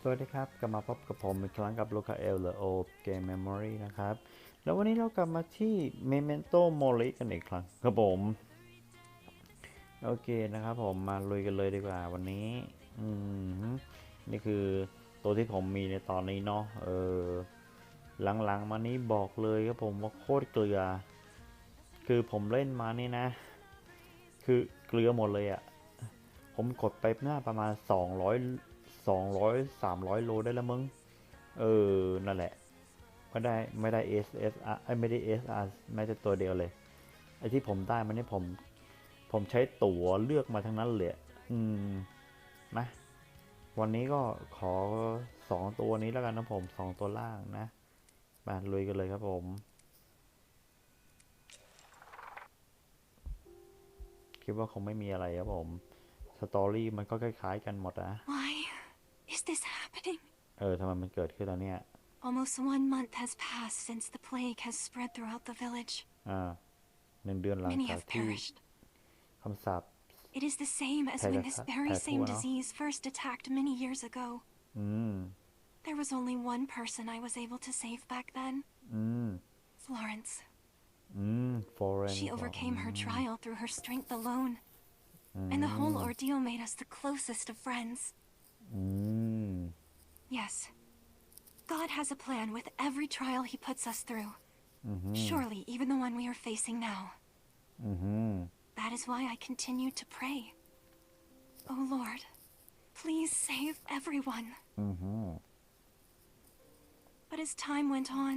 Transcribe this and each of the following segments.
สวัสดีครับกลับมาพบกับผมอีกครั้งกับลูคาเอลหรือโอเกมเมมโมรีนะครับแล้ววันนี้เรากลับมาที่ Memento Mori กันอีกครั้งครับผมโอเคนะครับผมมาลุยกันเลยดีกว่าวันนี้อืมนี่คือตัวที่ผมมีในตอนนี้เนาะหลังๆมานี้บอกเลยครับผมว่าโคตรเกลือคือผมเล่นมานี่นะคือเกลือหมดเลยอะผมกดไปหน้าประมาณ200 300โลได้แล้วมึงนั่นแหละไม่ได้ SSR ไม่ได้ SR แม้แต่ตัวเดียวเลยไอ้ที่ผมได้มันนี่ผมใช้ตั๋วเลือกมาทั้งนั้นเลยอืมนะวันนี้ก็ขอ2ตัวนี้แล้วกันนะผม2ตัวล่างนะมาลุยกันเลยครับผมคิดว่าคงไม่มีอะไรครับผมสตอรี่มันก็คล้ายๆกันหมดนะ Why is this happening? ทำไมมันเกิดขึ้นแล้วเนี่ย Almost 1 month has passed since the plague has spread throughout the village. 1 เดือนหลัง Many จาก have ที่ perished. คำสาป It is the same as แผ่ when this very ทั่ same วเนาะ disease first attacked many years ago. อืม There was only one person I was able to save back then. อืม Florence. ฟอเรน She ซ์บอก overcame her trial through her strength alone. And the whole ordeal made us the closest of friends. อืม Yes. God has a plan with every trial he puts us through. Surely, even the one we are facing now. That is why I continue to pray. Oh Lord, please save everyone. But as time went on,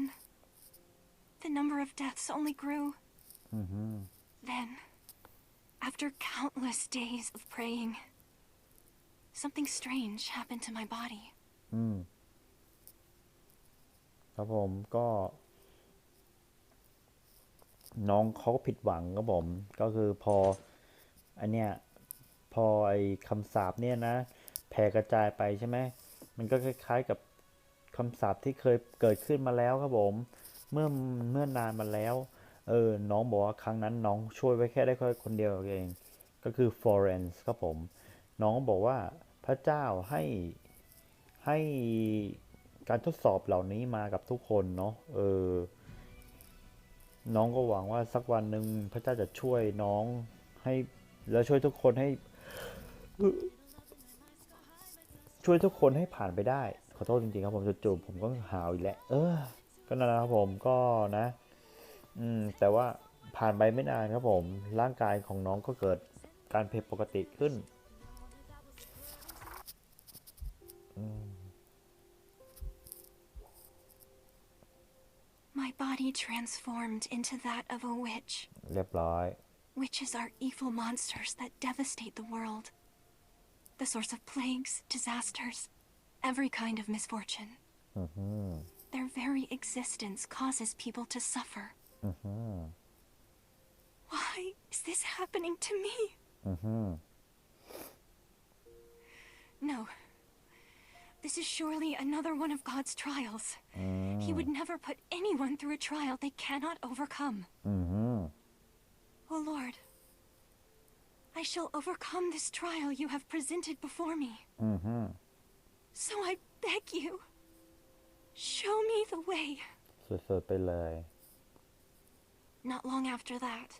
the number of deaths only grew. Then, after countless days of praying, something strange happened to my body. ครับผมก็น้องเขาก็ผิดหวังครับผมก็คือพออันเนี้ยพอไอ้คำสาปเนี่ยนะแผ่กระจายไปใช่ไหมมันก็คล้ายๆกับคำสาปที่เคยเกิดขึ้นมาแล้วครับผมเมื่อเมื่อนานมาแล้วน้องบอกว่าครั้งนั้นน้องช่วยไว้แค่ได้แค่คนเดียวเองก็คือฟลอเรนซ์ครับผมน้องบอกว่าพระเจ้าให้การทดสอบเหล่านี้มากับทุกคนเนาะน้องก็หวังว่าสักวันหนึ่งพระเจ้าจะช่วยน้องให้แล้วช่วยทุกคนให้ผ่านไปได้ขอโทษจริงๆครับผมจู่ๆผมก็หาวอีกแล้วก็นั่นแหละครับผมก็นะแต่ว่าผ่านไปไม่นานครับผมร่างกายของน้องก็เกิดการผิดปกติขึ้น My body transformed into that of a witch. เรียบร้อย Witches are evil monsters that devastate the world. The source of plagues, disasters, every kind of misfortune. Their very existence causes people to suffer. Why is this happening to me? No. This is surely another one of God's trials. He would never put anyone through a trial they cannot overcome. Oh Lord, I shall overcome this trial you have presented before me. So I beg you, show me the way. สุดๆไปเลย Not long after that,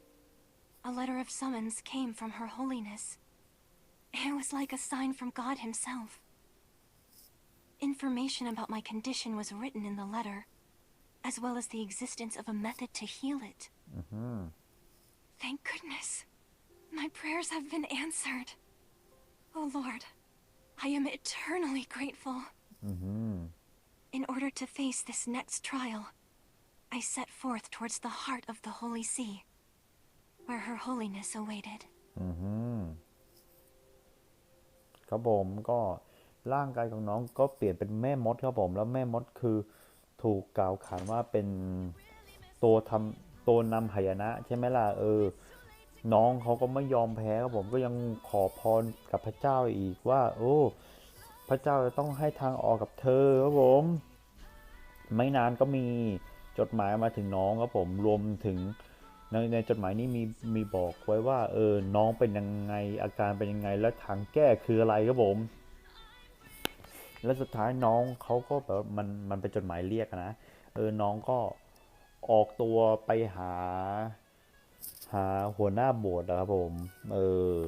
a letter of summons came from Her Holiness. It was like a sign from God Himself. Information about my condition was written in the letter, as well as the existence of a method to heal it. Thank goodness. My prayers have been answered. Oh Lord, I am eternally grateful. In order to face this next trial, I set forth towards the heart of the Holy See, where Her Holiness awaited. ครับผมก็ร่างกายของน้องก็เปลี่ยนเป็นแม่มดครับผมแล้วแม่มดคือถูกกล่าวขานว่าเป็นตัวนำหายนะใช่ไหมล่ะน้องเขาก็ไม่ยอมแพ้ครับผมก็ยังขอพรกับพระเจ้าอีกว่าพระเจ้าจะต้องให้ทางออกกับเธอครับผมไม่นานก็มีจดหมายมาถึงน้องครับผมรวมถึงในจดหมายนี้มีบอกไว้ว่าน้องเป็นยังไงอาการเป็นยังไงและทางแก้คืออะไรครับผม แล้วสุดท้ายน้องเขาก็แบบมันเป็นจดหมายเรียกนะน้องก็ออกตัวไปหาหัวหน้าโบสถ์นะครับผมเออ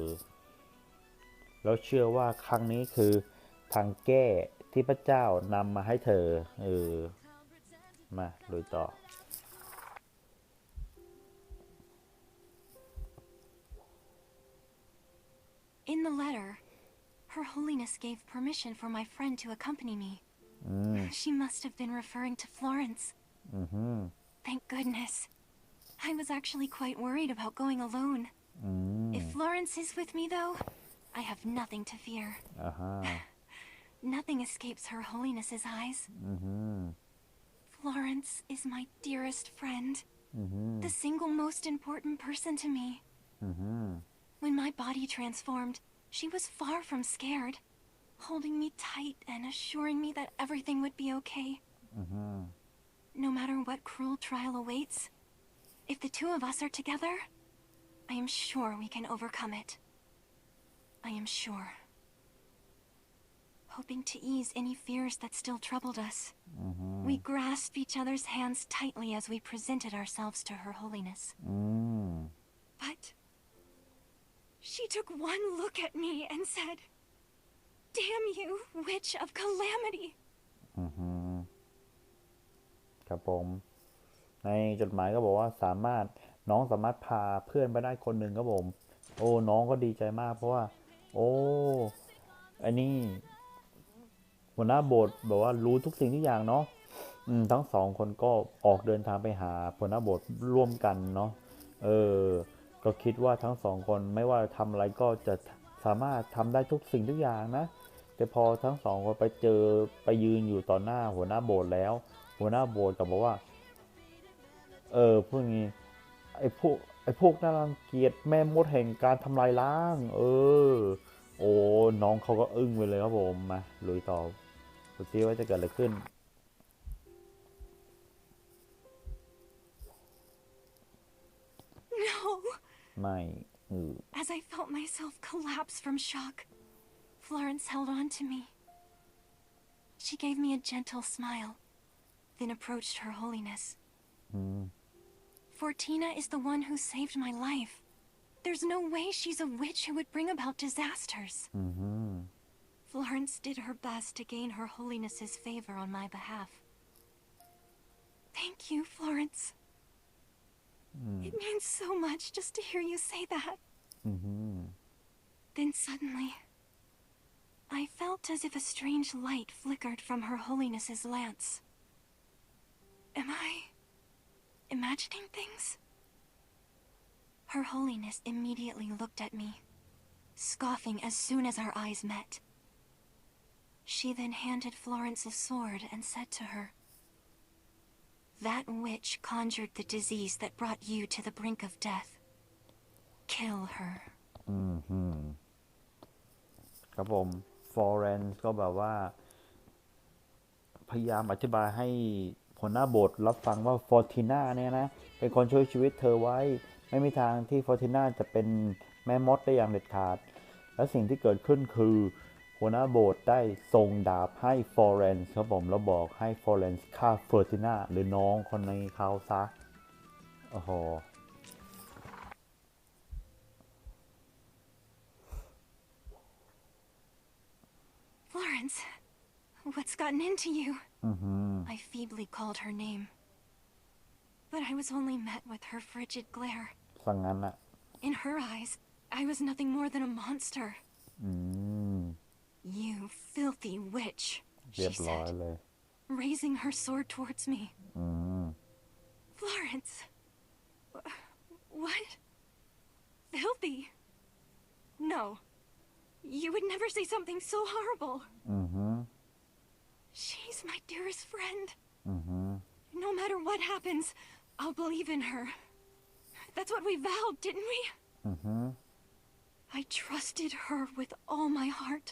แล้วเชื่อว่าครั้งนี้คือทางแก้ที่พระเจ้านำมาให้เธอมาลุยต่อ In the letter, Her Holiness gave permission for my friend to accompany me. She must have been referring to Florence. Thank goodness. I was actually quite worried about going alone. If Florence is with me, though, I have nothing to fear. Nothing escapes Her Holiness's eyes. Florence is my dearest friend, the single most important person to me. When my body transformed, she was far from scared, holding me tight and assuring me that everything would be okay. No matter what cruel trial awaits, if the two of us are together, I am sure we can overcome it. I am sure. Hoping to ease any fears that still troubled us, we grasped each other's hands tightly as we presented ourselves to Her Holiness. But she took one look at me and said, "Damn you, witch of calamity." ครับผมในจดหมายก็บอกว่าน้องสามารถพาเพื่อนไปได้คนหนึ่งครับผมโอ้น้องก็ดีใจมากเพราะว่าโอ้อันนี้หัวหน้าโบสถ์บอกว่ารู้ทุกสิ่งทุกอย่างเนาะทั้งสองคนก็ออกเดินทางไปหาหัวหน้าโบสถ์ร่วมกันเนาะก็คิดว่าทั้งสองคนไม่ว่าทำอะไรก็จะสามารถทำได้ทุกสิ่งทุกอย่างนะแต่พอทั้งสองคนไปยืนอยู่ต่อหน้าหัวหน้าโบสถ์แล้วหัวหน้าโบสถ์ก็บอกว่าพวกนี้ไอ้พวกน่ารังเกียจแม่มดแห่งการทำลายล้างโอ้น้องเขาก็อึ้งไปเลยครับผมมาลุยต่อดูซิว่าจะเกิดอะไรขึ้น No. ไม่As I felt myself collapse from shock, Florence held on to me. She gave me a gentle smile, then approached Her Holiness. Fortina is the one who saved my life. There's no way she's a witch who would bring about disasters. Florence did her best to gain Her Holiness's favor on my behalf. Thank you, Florence. It means so much just to hear you say that. Then suddenly, I felt as if a strange light flickered from Her Holiness's lance. Am I imagining things? Her Holiness immediately looked at me, scoffing as soon as our eyes met. She then handed Florence a sword and said to her, "That witch conjured the disease that brought you to the brink of death. Kill her." ครับผมฟลอเรนซ์ก็แบบว่าพยายามอธิบายให้หัวหน้าโบสถ์รับฟังว่าฟอร์ติน่าเนี่ยนะเป็นคนช่วยชีวิตเธอไว้ไม่มีทางที่ฟอร์ติน่าจะเป็นแม่มดได้อย่างเด็ดขาดและสิ่งที่เกิดขึ้นคือหัวหน้าโบสถ์ได้ส่งดาบให้ฟลอเรนซ์ครับผมแล้วบอกให้ฟลอเรนซ์ฆ่าฟอร์ติน่าหรือน้องคนในเขาซะโอ้โห Florence, what's gotten into you? I feebly called her name, but I was only met with her frigid glare. สั่งงั้นน่ะ In her eyes, I was nothing more than a monster. You filthy witch, เรีย she บร้อย said, เลย raising her sword towards me. Florence, what? Filthy? No, you would never say something so horrible. She's my dearest friend. No matter what happens, I'll believe in her. That's what we vowed, didn't we? I trusted her with all my heart.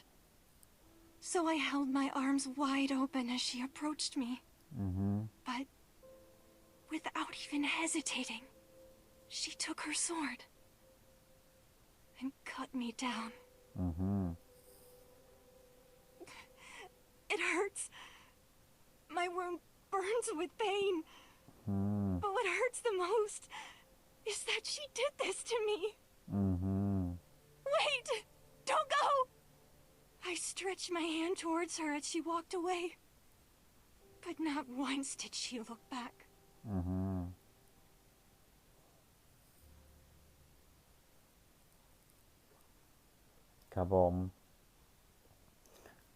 So I held my arms wide open as she approached me. But without even hesitating, she took her sword and cut me down. It hurts. My wound burns with pain. But what hurts the most is that she did this to me. Wait! Don't go! I stretched my hand towards her as she walked away. But not once did she look back. ครับผม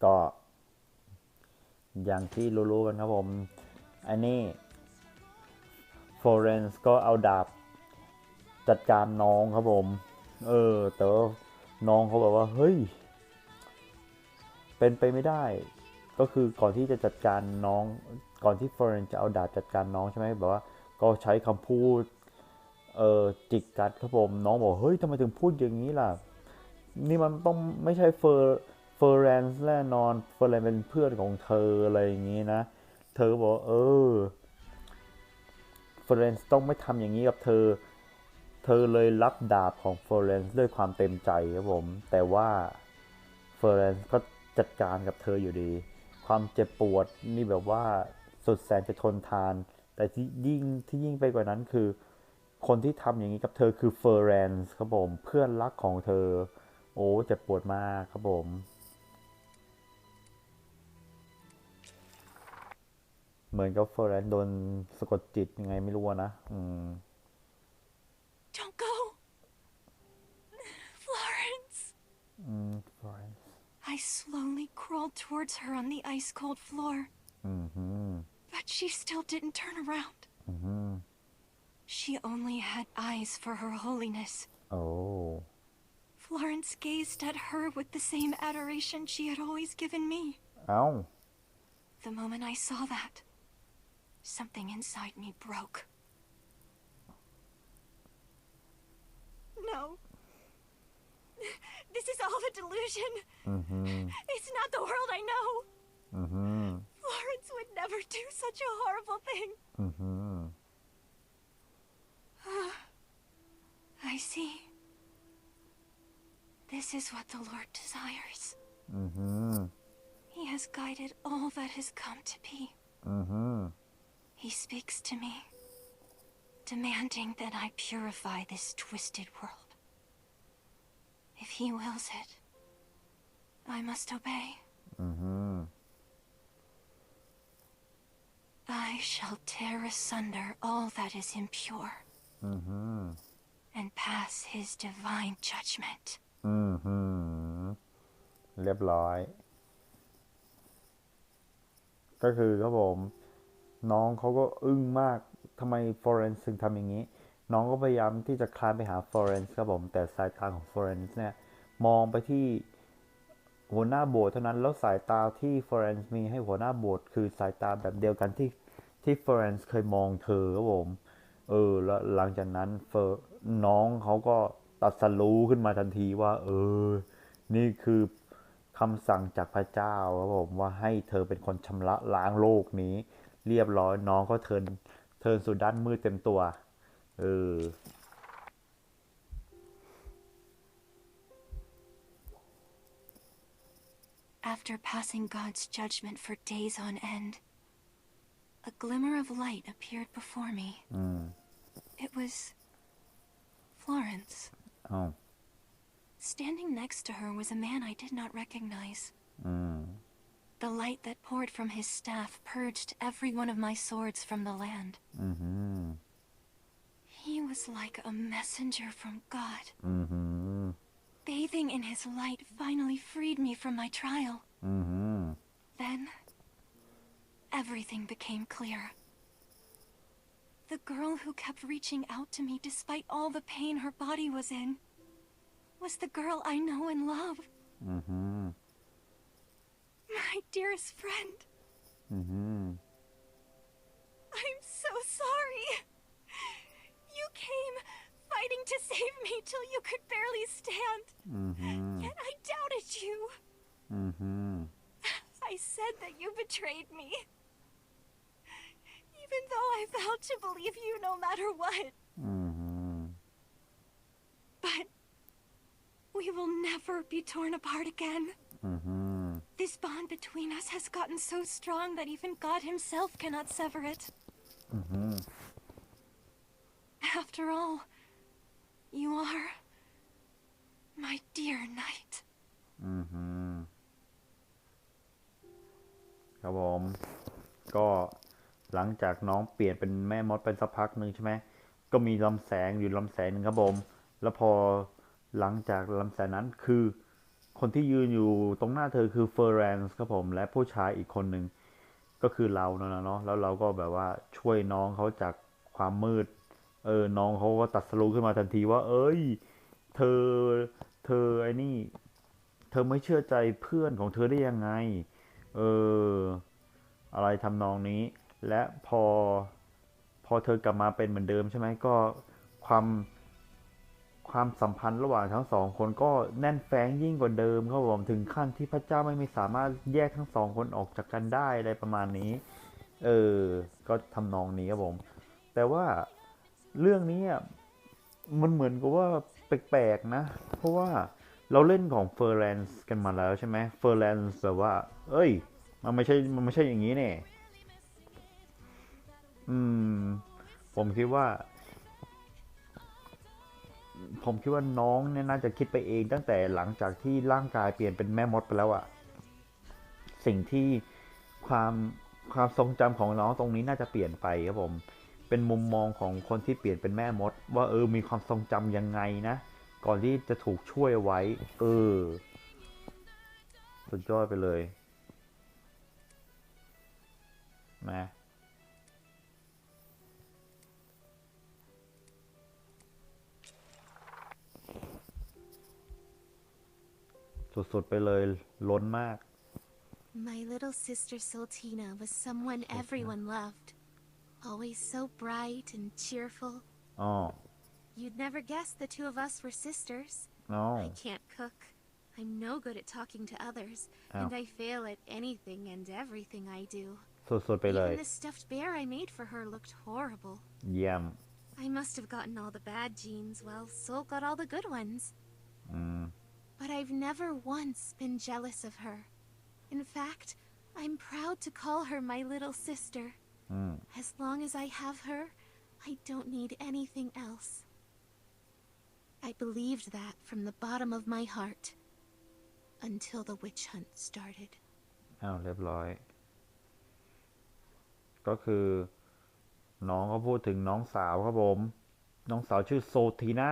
ก็อย่างที่รู้ๆกันครับผมอันนี้ฟลอเรนซ์ก็เอาดาบจัดการน้องครับผมแต่ว่าน้องเขาบอกว่าเฮ้ยเป็นไปไม่ได้ก็คือก่อนที่จะจัดการน้องก่อนที่ฟลอเรนซ์จะเอาดาบจัดการน้องใช่ไหมแบบว่าก็ใช้คำพูดจิกกัดครับผมน้องบอกเฮ้ยทำไมถึงพูดอย่างนี้ล่ะนี่มันต้องไม่ใช่เฟอร์แรนซ์แน่นอนเฟอร์แรนซ์เป็นเพื่อนของเธออะไรอย่างนี้นะเธอบอกเฟอร์แรนซ์ต้องไม่ทำอย่างนี้กับเธอเลยรับดาบของเฟอร์แรนซ์ด้วยความเต็มใจครับผมแต่ว่าเฟอร์แรนซ์ก็จัดการกับเธออยู่ดีความเจ็บปวดนี่แบบว่าสุดแสนจะทนทานแต่ที่ยิ่งไปกว่านั้นคือคนที่ทำอย่างนี้กับเธอคือเฟอร์แรนซ์ครับผมเพื่อนรักของเธอโอ้เจ็บปวดมากครับผมเหมือนกับเฟอร์แรนซ์โดนสะกดจิตยังไงไม่รู้นะDon't go! Florence! Florence I slowly crawled towards her on the ice-cold floor. But she still didn't turn around. She only had eyes for her holiness. Oh. Florence gazed at her with the same adoration she had always given me. Ow. The moment I saw that, something inside me broke. No. This is all a delusion. It's not the world I know. Florence would never do such a horrible thing. I see. This is what the Lord desires. He has guided all that has come to be. He speaks to me, demanding that I purify this twisted world. If he wills it, I must obey. I shall tear asunder all that is impure and pass his divine judgment. เรียบร้อยก็คือครับผมน้องเขาก็อึ้งมากทำไมฟลอเรนซ์ถึงทำอย่างนี้น้องก็พยายามที่จะคลานไปหาฟลอเรนซ์ครับผมแต่สายตาของฟลอเรนซ์เนี่ยมองไปที่หัวหน้าโบสถ์เท่านั้นแล้วสายตาที่ฟลอเรนซ์มีให้หัวหน้าโบสถ์คือสายตาแบบเดียวกันที่ฟลอเรนซ์เคยมองเธอครับผมแล้วหลังจากนั้นน้องเขาก็ตรัสรู้ขึ้นมาทันทีว่านี่คือคำสั่งจากพระเจ้าครับผมว่าให้เธอเป็นคนชำระล้างโลกนี้เรียบร้อยน้องก็เทินสู่ด้านมืดเต็มตัวAfter passing God's judgment for days on end, a glimmer of light appeared before me. It was Florence. Oh. Standing next to her was a man I did not recognize. The light that poured from his staff purged every one of my swords from the land. He was like a messenger from God. Bathing in his light finally freed me from my trial. Then, everything became clear. The girl who kept reaching out to me despite all the pain her body was in was the girl I know and love. My dearest friend. I'm so sorry. You came fighting to save me till you could barely stand. Yet I doubted you. I said that you betrayed me. Even though I vowed to believe you no matter what. But we will never be torn apart again. This bond between us has gotten so strong that even God himself cannot sever it. After all, you are my dear knight. ครับผมก็หลังจากน้องเปลี่ยนเป็นแม่มดเป็นสักพักหนึ่งใช่ไหมก็มีลำแสงอยู่ลำแสงหนึ่งครับผมแล้วพอหลังจากลำแสงนั้นคือคนที่ยืนอยู่ตรงหน้าเธอคือเฟอร์แรนซ์ครับผมและผู้ชายอีกคนหนึ่งก็คือเราเนาะแล้วเราก็แบบว่าช่วยน้องเขาจากความมืดน้องเขาก็ตัดสรุปขึ้นมาทันทีว่าเอ้ยเธอไอ้นี่เธอไม่เชื่อใจเพื่อนของเธอได้ยังไงเอออะไรทำนองนี้และพอเธอกลับมาเป็นเหมือนเดิมใช่ไหมก็ความความสัมพันธ์ระหว่างทั้งสองคนก็แน่นแฟ้งยิ่งกว่าเดิมครับผมถึงขั้นที่พระเจ้าไม่มีสามารถแยกทั้งสองคนออกจากกันได้อะไรประมาณนี้เออก็ทำนองนี้ครับผมแต่ว่าเรื่องนี้มันเหมือนกับว่าแปลกๆนะเพราะว่าเราเล่นของเฟอร์แลนซ์กันมาแล้วใช่ไหมเฟอร์แลนซ์แบบว่าเอ้ยมันไม่ใช่อย่างนี้เนี่ยอืมผมคิดว่า น้องเนี่ยน่าจะคิดไปเองตั้งแต่หลังจากที่ร่างกายเปลี่ยนเป็นแม่มดไปแล้วอะสิ่งที่ความความทรงจำของน้องตรงนี้น่าจะเปลี่ยนไปครับผมเป็นมุมมองของคนที่เปลี่ยนเป็นแม่มดว่ามีความทรงจำยังไงนะก่อนที่จะถูกช่วยไว้สุดยอดไปเลยนะสุดๆไปเลยล้นมาก My little sister Sultina was someone everyone loved. Always so bright and cheerful. อ๋อ You'd never guess the two of us were sisters. อ๋อ I can't cook. I'm no good at talking to others, Oh. and I fail at anything and everything I do. สุดๆไปเลย Even the stuffed bear I made for her looked horrible. เยี่ยม I must have gotten all the bad genes while Soul got all the good ones. But I've never once been jealous of her. In fact, I'm proud to call her my little sister. As long as I have her, I don't need anything else. I believed that from the bottom of my heart until the witch hunt started. อ้าวเรียบร้อยก็คือน้องก็พูดถึงน้องสาวครับผมน้องสาวชื่อโซทีน่า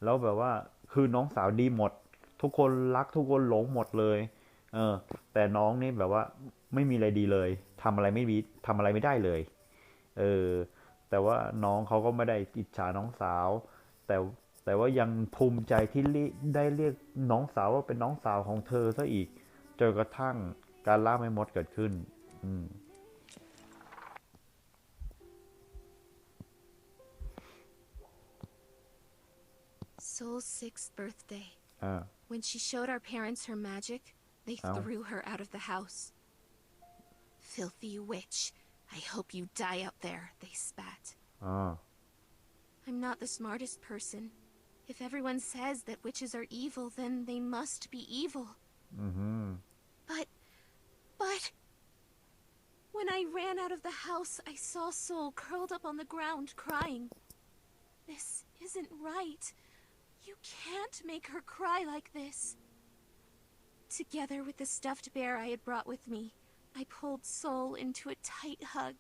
แล้วแบบว่าคือน้องสาวดีหมดทุกคนรักทุกคนหลงหมดเลยแต่น้องนี่แบบว่าไม่มีอะไรดีเลยทำอะไรไม่ได้เลยแต่ว่าน้องเขาก็ไม่ได้อิจฉาน้องสาวแต่แต่ว่ายังภูมิใจที่ได้เรียกน้องสาวว่าเป็นน้องสาวของเธอซะอีกจนกระทั่งการล่าแม่มดเกิดขึ้นSoul's 6th birthday. When she showed our parents her magic, they threw her out of the house. Filthy witch. I hope you die out there, they spat. I'm not the smartest person. If everyone says that witches are evil, then they must be evil. But... When I ran out of the house, I saw Soul curled up on the ground, crying. This isn't right. You can't make her cry like this. Together with the stuffed bear I had brought with me, I pulled Soul into a tight hug.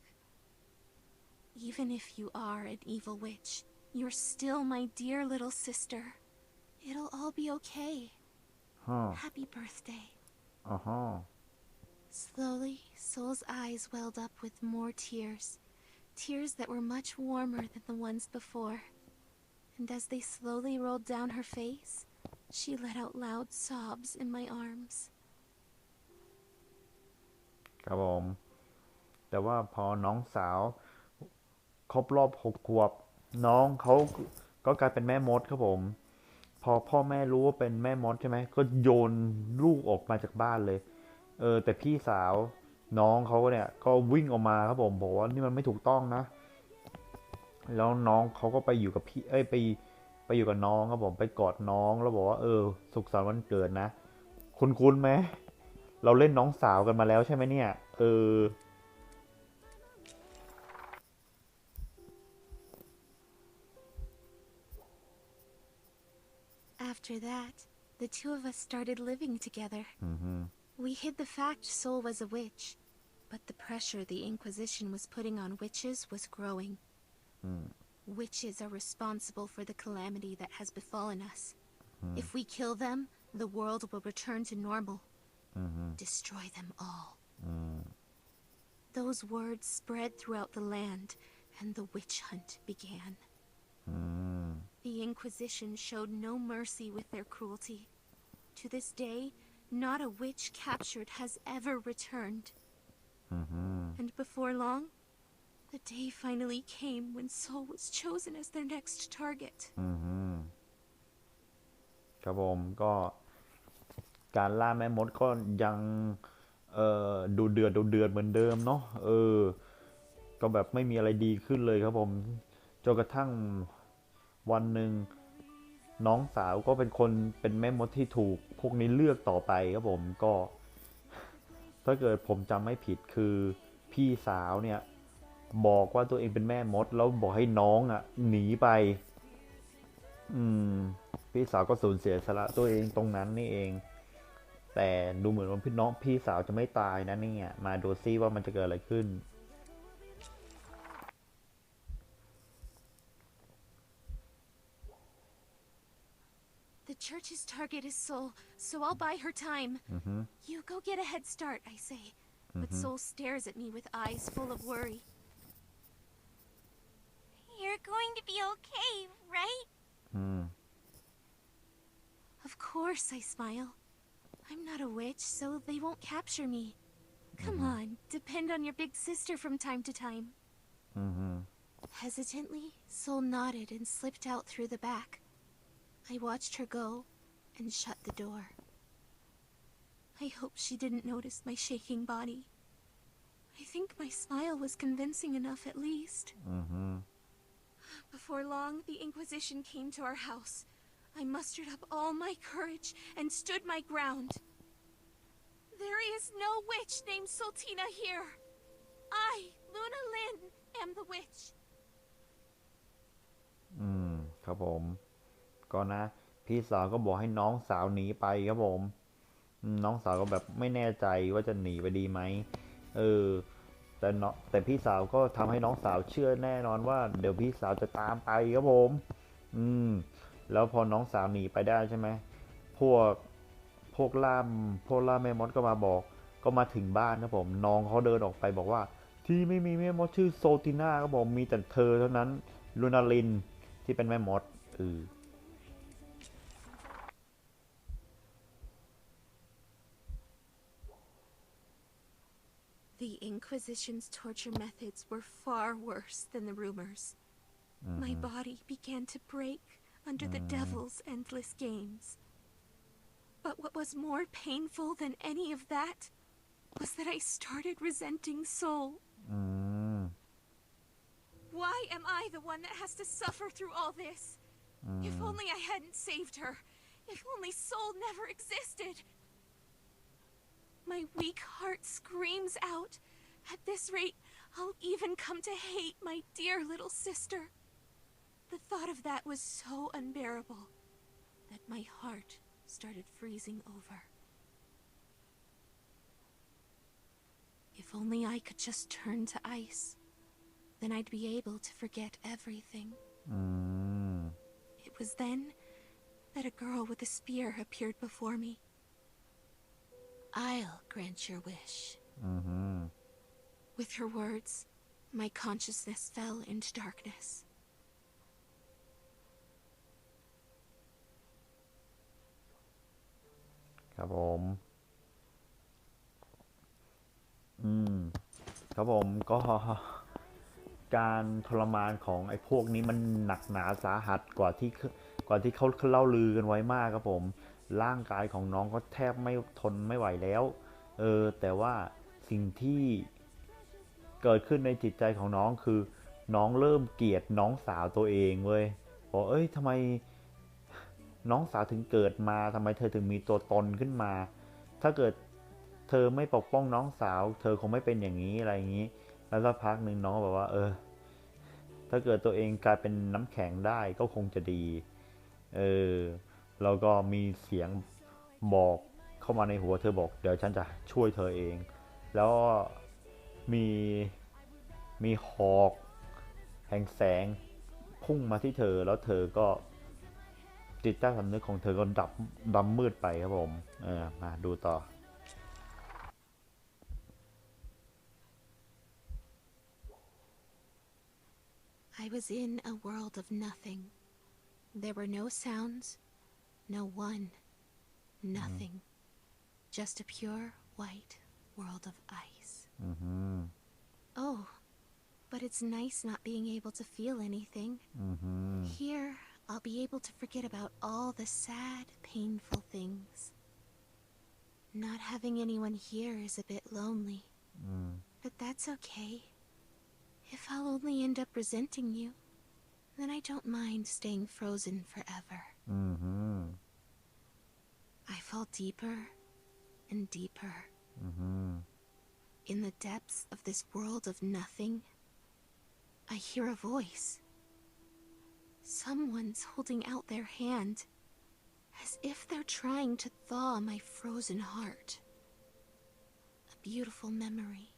Even if you are an evil witch, you're still my dear little sister. It'll all be okay. Happy birthday. Slowly, Soul's eyes welled up with more tears. Tears that were much warmer than the ones before. And as they slowly rolled down her face, she let out loud sobs in my arms. ครับผมแต่ว่าพอน้องสาวครบรอบ6 ขวบน้องเขาก็กลายเป็นแม่มดครับผมพอพ่อแม่รู้ว่าเป็นแม่มดใช่ไหมก็โยนลูกออกมาจากบ้านเลยแต่พี่สาวน้องเขาเนี่ยก็วิ่งออกมาครับผมบอกว่านี่มันไม่ถูกต้องนะแล้วน้องเขาก็ไปอยู่กับพี่ไปอยู่กับน้องครับผมไปกอดน้องแล้วบอกว่าสุขสันต์วันเกิดนะคุ้นไหม เราเล่นน้องสาวกันมาแล้วใช่ไหมเนี่ยอ After that, the two of us started living together. อือฮึ We hid the fact Sol was a witch, but the pressure the Inquisition was putting on witches was growing. Witches are responsible for the calamity that has befallen us. If we kill them, the world will return to normal. Destroy them all. Those words spread throughout the land, and the witch hunt began. The Inquisition showed no mercy with their cruelty. To this day, not a witch captured has ever returned. And before long, the day finally came when Sol was chosen as their next target. ครับผมก็การล่าแม่มดก็ยังดูเดือดเหมือนเดิมเนาะก็แบบไม่มีอะไรดีขึ้นเลยครับผมจนกระทั่งวันหนึ่งน้องสาวก็เป็นแม่มดที่ถูกพวกนี้เลือกต่อไปครับผมก็ถ้าเกิดผมจำไม่ผิดคือพี่สาวเนี่ยบอกว่าตัวเองเป็นแม่มดแล้วบอกให้น้องอ่ะหนีไปพี่สาวก็สูญเสียสละตัวเองตรงนั้นนี่เองแต่ดูเหมือนว่าพี่สาวจะไม่ตายนะเนี่ยมาดูซิว่ามันจะเกิดอะไรขึ้น The church's target is Sol, so I'll buy her time. You go get a head start, I say. But Sol stares at me with eyes full of worry. You're going to be okay, right? Of course, I smile. I'm not a witch, so they won't capture me. Come on, depend on your big sister from time to time. Hesitantly, Sol nodded and slipped out through the back. I watched her go and shut the door. I hope she didn't notice my shaking body. I think my smile was convincing enough at least. Before long, the Inquisition came to our house. I mustered up all my courage and stood my ground. There is no witch named Sultina here. I, Luna Lin, am the witch. ครับผมก็นะพี่สาวก็บอกให้น้องสาวหนีไปครับผมน้องสาวก็แบบไม่แน่ใจว่าจะหนีไปดีไหมแต่พี่สาวก็ทำให้น้องสาวเชื่อแน่นอนว่าเดี๋ยวพี่สาวจะตามไปครับผมแล้วพอน้องสาวหนีไปได้ใช่ไหมพวกพวกล่ามแม่มดก็มาบอกก็มาถึงบ้านครับผมน้องเขาเดินออกไปบอกว่าที่ไม่มีแม่มดชื่อโซติน่าครับผมมีแต่เธอเท่านั้นลูนาลินที่เป็นแม่มดThe Inquisition's torture methods were far worse than the rumors. My body began to break under the devil's endless games. But what was more painful than any of that was that I started resenting Sol. Why am I the one that has to suffer through all this? If only I hadn't saved her. If only Sol never existed. My weak heart screams out. At this rate, I'll even come to hate my dear little sister. The thought of that was so unbearable that my heart started freezing over. If only I could just turn to ice, then I'd be able to forget everything. It was then that a girl with a spear appeared before me. I'll grant your wish. With her words, my consciousness fell into darkness. ครับผมครับผมก็การทรมานของไอ้พวกนี้มันหนักหนาสาหัสกว่าที่เขาเล่าลือกันไว้มากครับผมร่างกายของน้องก็แทบไม่ทนไม่ไหวแล้วแต่ว่าสิ่งที่เกิดขึ้นในจิตใจของน้องคือน้องเริ่มเกลียดน้องสาวตัวเองเว้ยบอกทำไมน้องสาวถึงเกิดมาทำไมเธอถึงมีตัวตนขึ้นมาถ้าเกิด เธอไม่ปกป้องน้องสาวเธอคงไม่เป็นอย่างนี้อะไรอย่างนี้แล้วสักพักหนึ่งน้องบอกว่าถ้าเกิดตัวเองกลายเป็นน้ำแข็งได้ก็คงจะดีเออแล้วก็มีเสียงบอกเข้ามาในหัวเธอบอกเดี๋ยวฉันจะช่วยเธอเองแล้วมีมีหอกแห่งแสงพุ่งมาที่เธอแล้วเธอก็จิตใต้สำนึกของเธอก็ดำมืดไปครับผมมาดูต่อ I was in a world of nothing. There were no sounds, no one, nothing. Just a pure white world of ice. Oh, but it's nice not being able to feel anything. Here, I'll be able to forget about all the sad, painful things. Not having anyone here is a bit lonely. But that's okay. If I'll only end up resenting you, then I don't mind staying frozen forever. I fall deeper and deeper. In the depths of this world of nothing, I hear a voice. Someone's holding out their hand, as if they're trying to thaw my frozen heart. A beautiful memory.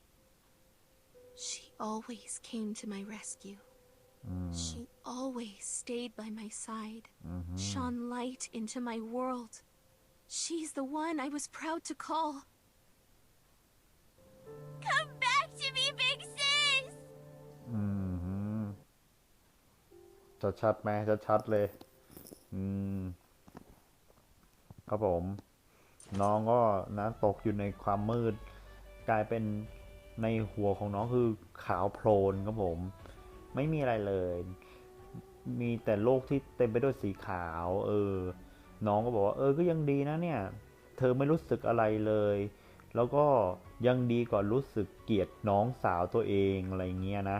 She always came to my rescue. She always stayed by my side, shone light into my world. She's the one I was proud to call. Come back to me, big sis! จะชัดไหมจะชัดเลยครับผมน้องก็นะตกอยู่ในความมืดกลายเป็นในหัวของน้องคือขาวโพลนครับผมไม่มีอะไรเลยมีแต่โลกที่เต็มไปด้วยสีขาวน้องก็บอกว่าก็ยังดีนะเนี่ยเธอไม่รู้สึกอะไรเลยแล้วก็ยังดีกว่ารู้สึกเกลียดน้องสาวตัวเองอะไรเงี้ยนะ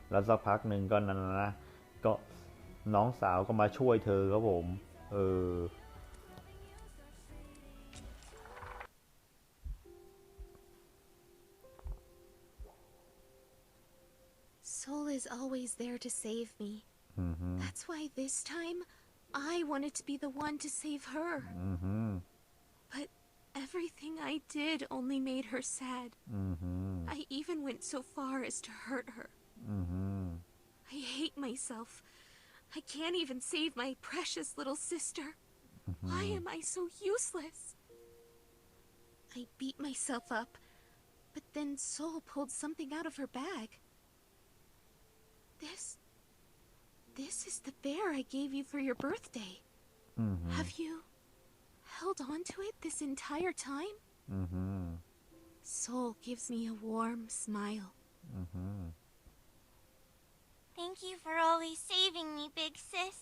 แล้วสักพักหนึ่งก็นั่นนะก็น้องสาวก็มาช่วยเธอครับผมSoul is always there to save me. That's why this time I wanted to be the one to save her. But everything I did only made her sad. I even went so far as to hurt her. I hate myself. I can't even save my precious little sister. Why am I so useless? I beat myself up, but then Soul pulled something out of her bag. This is the bear I gave you for your birthday. Have you held on to it this entire time? Soul gives me a warm smile. Thank you for always saving me, big sis.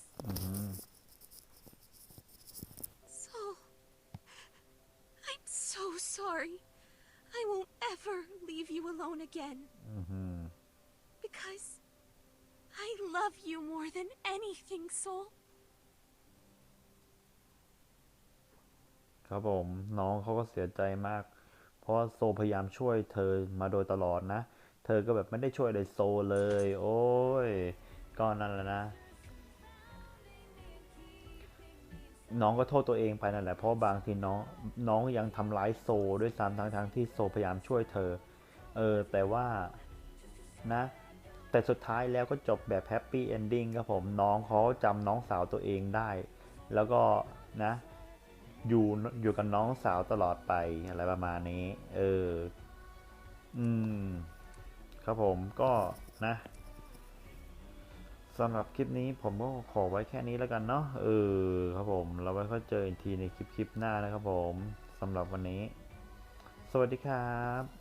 Soul, I'm so sorry. I won't ever leave you alone again. Because I love you more than anything, Soul. ครับผมน้องเขาก็เสียใจมากเพราะโซพยายามช่วยเธอมาโดยตลอดนะเธอก็แบบไม่ได้ช่วยอะไรโซเลยโอ้ยก็นั่นแหละนะน้องก็โทษตัวเองไปนั่นแหละเพราะบางทีน้องยังทำร้ายโซด้วยซ้ำทั้งที่โซพยายามช่วยเธอแต่ว่านะแต่สุดท้ายแล้วก็จบแบบแฮปปี้เอนดิ้งครับผมน้องเขาจำน้องสาวตัวเองได้แล้วก็นะอยู่กับน้องสาวตลอดไปอะไรประมาณนี้ครับผมก็นะสำหรับคลิปนี้ผมก็ขอไว้แค่นี้แล้วกันเนาะครับผมเราไว้ค่อยเจออีกทีในคลิปหน้านะครับผมสำหรับวันนี้สวัสดีครับ